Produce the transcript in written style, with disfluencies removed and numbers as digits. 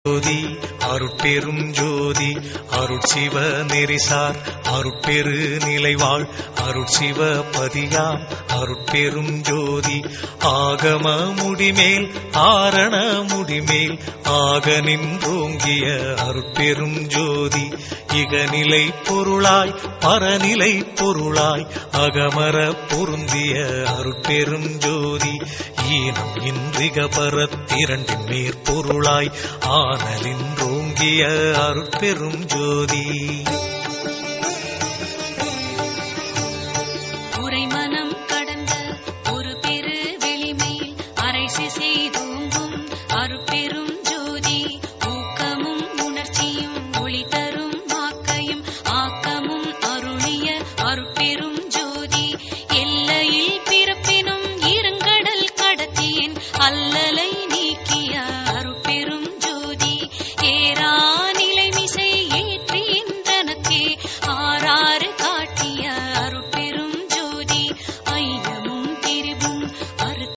ஜோதி அருட்பெரும் ஜோதி அருட்சிவ நெறிசார் அருட்பெரு நிலைவாழ் அருட்சிவ பதியாம் அருட்பெரும் ஜோதி ஆகம முடிமேல் ஆரண முடிமேல் ஆக நின்றோங்கிய அருட்பெரும் ஜோதி இகநிலை பொருளாய் பரநிலை பொருளாய் அகமர பொருந்திய அருட்பெரும் ஜோதி ஈனம் இன்றிக பரத்திரண்டின் மேற்பொருளாய் ஆனலின்றோங்கிய அருட்பெரும் ஜோதி.